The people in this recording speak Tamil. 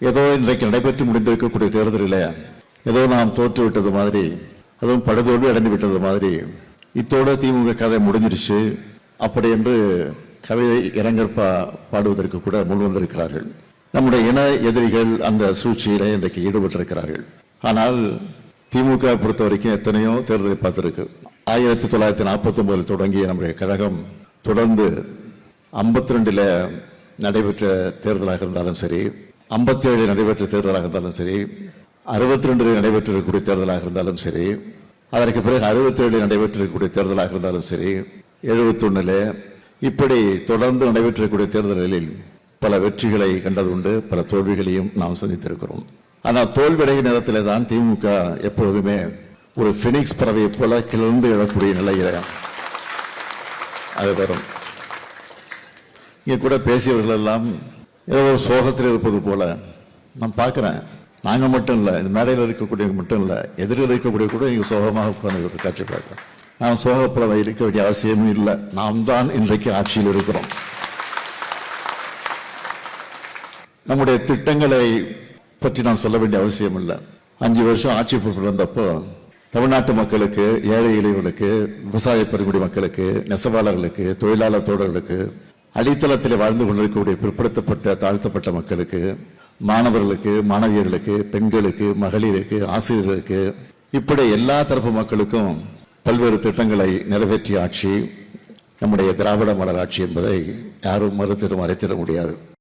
ஏதோ இன்றைக்கு நடைபெற்று முடிந்திருக்கக்கூடிய தேர்தலில் ஏதோ நாம் தோற்றுவிட்டது மாதிரி, அதுவும் படுதோல்வி அடைந்து விட்டது மாதிரி, இத்தோட திமுக கதை முடிஞ்சிருச்சு அப்படி என்று கவிதை இளைஞர் பாடுவதற்கு கூட முன் வந்திருக்கிறார்கள். நம்முடைய இன எதிரிகள் அந்த சூழ்ச்சியில இன்றைக்கு ஈடுபட்டிருக்கிறார்கள். ஆனால் திமுக பொறுத்த வரைக்கும் எத்தனையோ தேர்தலை பார்த்திருக்கு. 1949 தொடங்கிய நம்முடைய கழகம் தொடர்ந்து 52 நடைபெற்ற தேர்தலாக இருந்தாலும் சரி, 57 நடைபெற்ற தேர்தலாக இருந்தாலும் சரி, 62 நடைபெற்றிருக்கக்கூடிய தேர்தலாக இருந்தாலும் சரி, அதற்கு பிறகு 67 நடைபெற்றிருக்கக்கூடிய தேர்தலாக இருந்தாலும் சரி, 71 இப்படி தொடர்ந்து நடைபெற்றிருக்கக்கூடிய தேர்தல்களில் பல வெற்றிகளை கண்டது உண்டு, பல தோல்விகளையும் நாம் சந்தித்திருக்கிறோம். ஆனால் தோல்வியடைய நேரத்தில் தான் திமுக எப்பொழுதுமே ஒரு பினிக்ஸ் பறவையை போல கிளர்ந்து எழக்கூடிய நிலையில அது வரும். இங்க கூட பேசியவர்கள் எல்லாம் ஏதோ ஒரு சோகத்தில் இருப்பது போல நான் பார்க்கிறேன். நாங்க மட்டும் இல்ல, இந்த மேடையில் இருக்கக்கூடிய மட்டும் இல்ல, எதிரில் இருக்கக்கூடிய கூட இங்க சோகமாக உட்கார்ந்து காட்சி பார்க்கிறேன். நாம் சோகப்பட இருக்க வேண்டிய அவசியமும் இல்லை. நாம் தான் இன்றைக்கு ஆட்சியில் இருக்கிறோம். நம்முடைய திட்டங்களை பற்றி நான் சொல்ல வேண்டிய அவசியம் இல்லை. 5 வருஷம் ஆட்சி பொறுப்பில் வந்தப்போ தமிழ்நாட்டு மக்களுக்கு, ஏழை எளியவர்களுக்கு, விவசாய பெருங்குடி மக்களுக்கு, நெசவாளர்களுக்கு, தொழிலாளர் தோழர்களுக்கு, அடித்தளத்தில் வாழ்ந்து கொண்டிருக்கக்கூடிய பிற்படுத்தப்பட்ட தாழ்த்தப்பட்ட மக்களுக்கு, மாணவர்களுக்கு, மாணவியர்களுக்கு, பெண்களுக்கு, மகளிருக்கு, ஆசிரியர்களுக்கு, இப்படி எல்லா தரப்பு மக்களுக்கும் பல்வேறு திட்டங்களை நிறைவேற்றிய ஆட்சி நம்முடைய திராவிட மாடல் ஆட்சி என்பதை யாரும் மறுத்திட முடியாது.